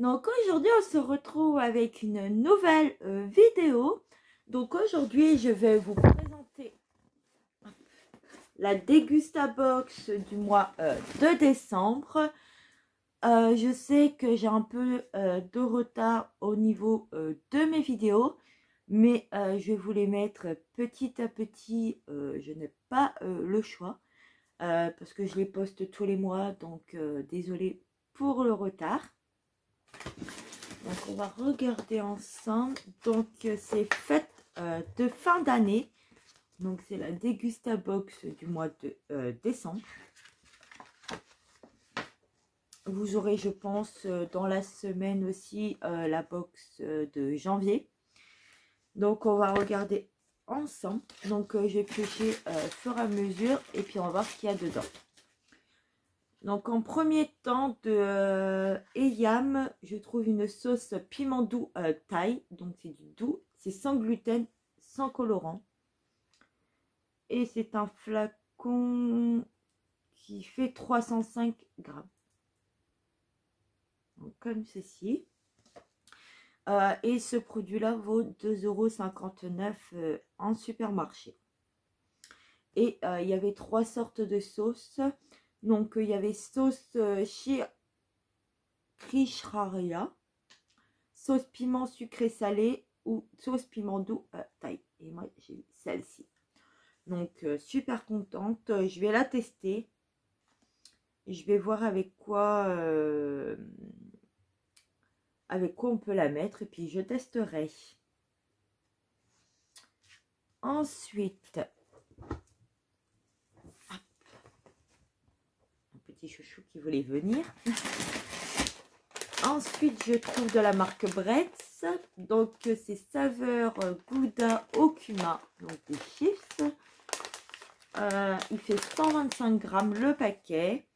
Donc aujourd'hui on se retrouve avec une nouvelle vidéo. Donc aujourd'hui je vais vous présenter la Dégusta Box du mois de décembre. Je sais que j'ai un peu de retard au niveau de mes vidéos, mais je vais vous les mettre petit à petit. Je n'ai pas le choix parce que je les poste tous les mois, donc désolée pour le retard. Donc on va regarder ensemble. Donc c'est fête de fin d'année. Donc c'est la Dégusta Box du mois de décembre. Vous aurez, je pense, dans la semaine aussi la box de janvier. Donc on va regarder ensemble. Donc je vais piocher fur et à mesure et puis on va voir ce qu'il y a dedans. Donc en premier temps de Eyam, je trouve une sauce piment doux thaï. Donc c'est du doux, c'est sans gluten, sans colorant. Et c'est un flacon qui fait 305 grammes. Donc, comme ceci. Et ce produit-là vaut 2,59 € en supermarché. Et il y avait 3 sortes de sauces. Donc il y avait sauce Krishraria, sauce piment sucré salé ou sauce piment doux thaï. Et moi j'ai celle-ci. Donc super contente. Je vais la tester. Je vais voir avec quoi on peut la mettre et puis je testerai. Ensuite, un petit chouchou qui voulait venir. Ensuite, je trouve de la marque Bretz. Donc, c'est saveur Gouda au cumin. Donc, des chips. Il fait 125 grammes le paquet.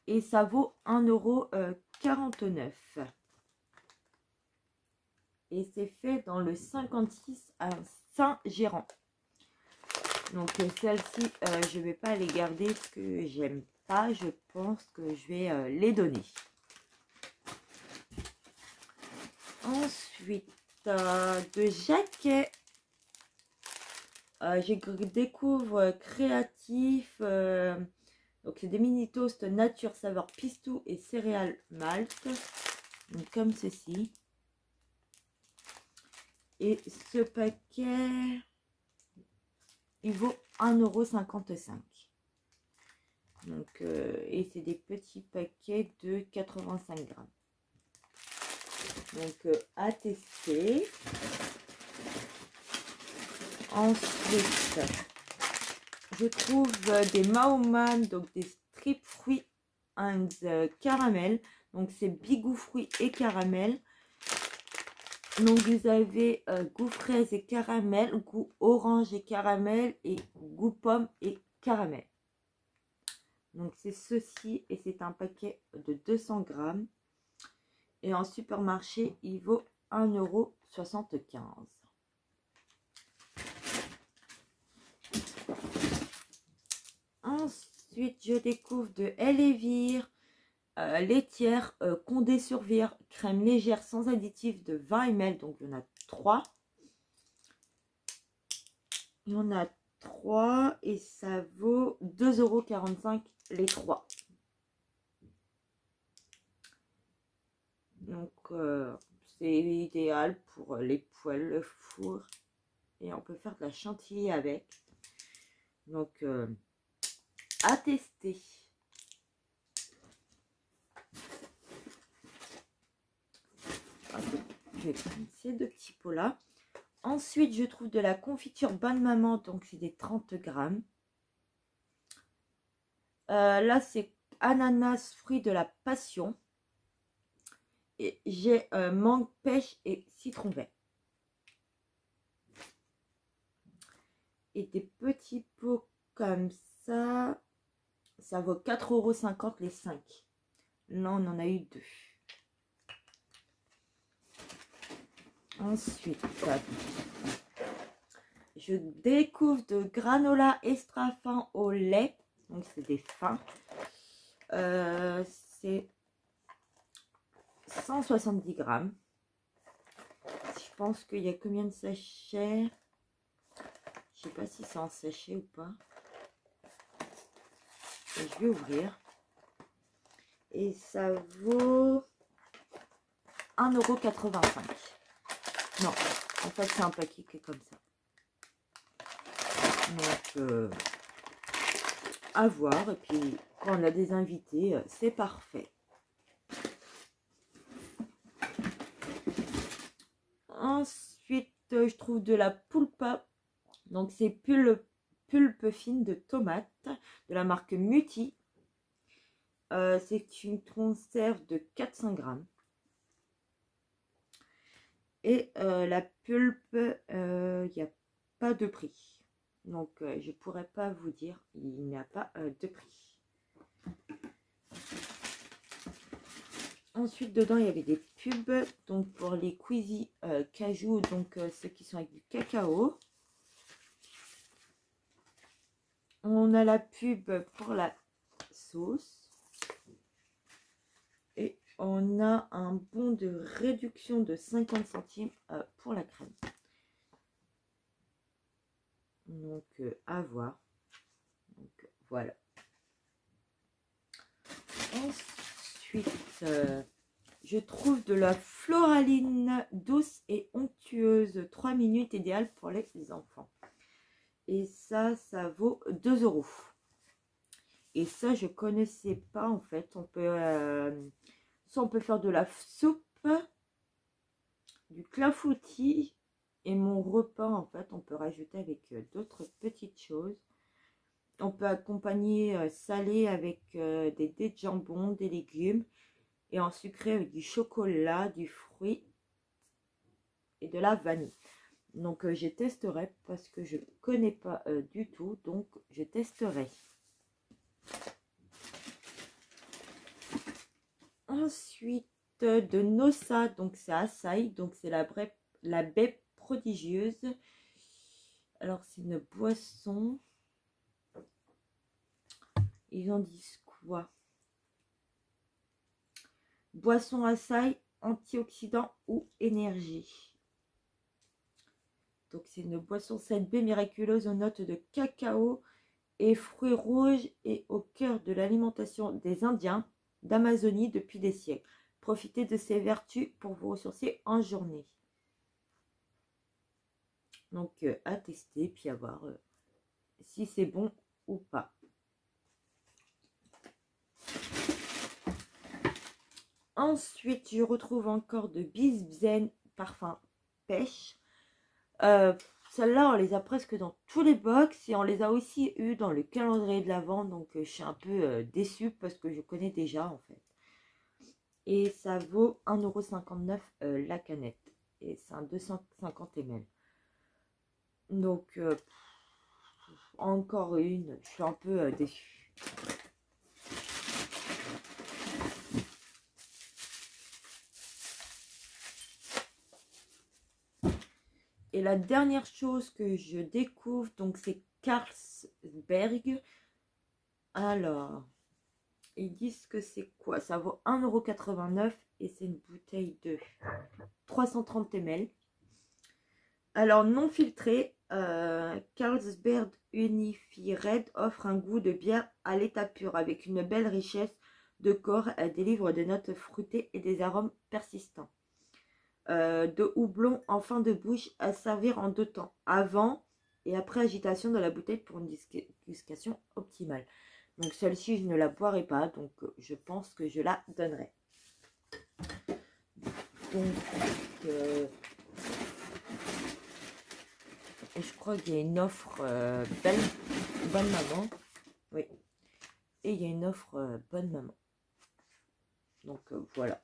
Et ça vaut 1,49 €. Et c'est fait dans le 56 à Saint-Gérand. Donc, celle-ci, je ne vais pas les garder parce que j'aime pas. Je pense que je vais les donner. Ensuite, de Jacquet, je découvre créatif. Donc, c'est des mini toasts nature saveur pistou et céréales malt. Donc, comme ceci. Et ce paquet, il vaut 1,55 €. Donc, et c'est des petits paquets de 85 grammes. Donc, à tester. Ensuite, je trouve des Maoman, donc des strips fruits and caramel. Donc, c'est bigou fruits et caramel. Donc, vous avez goût fraise et caramel, goût orange et caramel et goût pomme et caramel. Donc, c'est ceci et c'est un paquet de 200 grammes. Et en supermarché, il vaut 1,75 €. Ensuite, je découvre de Elevir laitière Condé-sur-Vire, crème légère sans additifs de 20 ml. Donc, il y en a 3. Il y en a 3 et ça vaut 2,45 € les 3. Donc, c'est idéal pour les poêles, le four. Et on peut faire de la chantilly avec. Donc, à tester. Je vais prendre ces 2 petits pots là. Ensuite, je trouve de la confiture Bonne Maman. Donc, c'est des 30 grammes. Là, c'est ananas, fruit de la passion. Et j'ai mangue, pêche et citron vert. Et des petits pots comme ça. Ça vaut 4,50 € les 5. Là, on en a eu 2. Ensuite, je découvre de granola extra fin au lait. Donc, c'est des fins. C'est 170 grammes. Je pense qu'il y a combien de sachets? Je sais pas si c'est en sachet ou pas. Et je vais ouvrir. Et ça vaut 1,85 €. Non, en fait c'est un paquet qui est comme ça. Donc à voir. Et puis quand on a des invités, c'est parfait. Ensuite, je trouve de la pulpa. Donc c'est pulpe fine de tomate de la marque Muti. C'est une conserve de 400 grammes. Et la pulpe, il n'y a pas de prix. Donc je ne pourrais pas vous dire, il n'y a pas de prix. Ensuite, dedans, il y avait des pubs. Donc pour les Quizy cajou, donc ceux qui sont avec du cacao. On a la pub pour la sauce. Et on a un bon de réduction de 50 centimes pour la crème. Donc à voir. Donc voilà. Ensuite, je trouve de la floraline douce et onctueuse 3 minutes idéale pour les enfants. Et ça vaut 2 €. Et ça, je connaissais pas en fait. On peut, soit on peut faire de la soupe, du clafoutis. Et mon repas, en fait, on peut rajouter avec d'autres petites choses. On peut accompagner salé avec des dés de jambon, des légumes. Et en sucré avec du chocolat, du fruit et de la vanille. Donc, je testerai parce que je ne connais pas du tout. Donc, je testerai. Ensuite, de Nossa. Donc, c'est açaï. Donc, c'est la baie prodigieuse. Alors, c'est une boisson. Ils en disent quoi? Boisson açaï, antioxydant ou énergie. Donc, c'est une boisson 7B miraculeuse aux notes de cacao et fruits rouges et au cœur de l'alimentation des Indiens d'Amazonie depuis des siècles. Profitez de ses vertus pour vous ressourcer en journée. Donc, à tester, puis à voir si c'est bon ou pas. Ensuite, je retrouve encore de Bisbzen parfum pêche. Celles-là, on les a presque dans tous les box et on les a aussi eu dans le calendrier de l'Avent. Donc, je suis un peu déçue parce que je connais déjà en fait. Et ça vaut 1,59 € la canette. Et c'est un 250 ml. Donc, encore une. Je suis un peu déçue. Et la dernière chose que je découvre, donc c'est Carlsberg. Alors, ils disent que c'est quoi? Ça vaut 1,89 € et c'est une bouteille de 330 ml. Alors, non filtré, Carlsberg Unify Red offre un goût de bière à l'état pur avec une belle richesse de corps. Elle délivre des notes fruitées et des arômes persistants. De houblon en fin de bouche à servir en 2 temps, avant et après agitation de la bouteille pour une dégustation optimale. Donc celle-ci je ne la boirai pas, donc je pense que je la donnerai. Donc et je crois qu'il y a une offre bonne maman, oui, et il y a une offre bonne maman, donc voilà.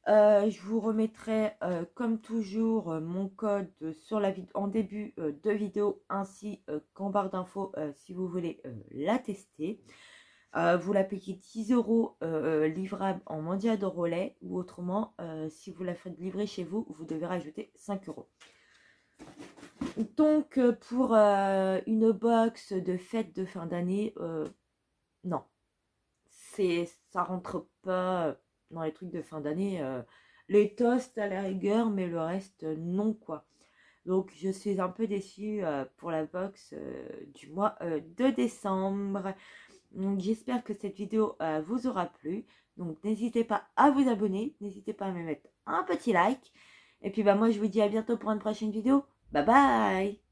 Je vous remettrai comme toujours mon code sur en début de vidéo ainsi qu'en barre d'infos si vous voulez la tester. Vous la payez 10 € livrable en Mondial de relais ou autrement si vous la faites livrer chez vous, vous devez rajouter 5 €. Donc pour une box de fête de fin d'année, non, ça rentre pas. dans les trucs de fin d'année. Les toasts à la rigueur, mais le reste, non, quoi. Donc, je suis un peu déçue pour la box du mois de décembre. Donc, j'espère que cette vidéo vous aura plu. Donc, n'hésitez pas à vous abonner. N'hésitez pas à me mettre un petit like. Et puis, bah, moi, je vous dis à bientôt pour une prochaine vidéo. Bye bye!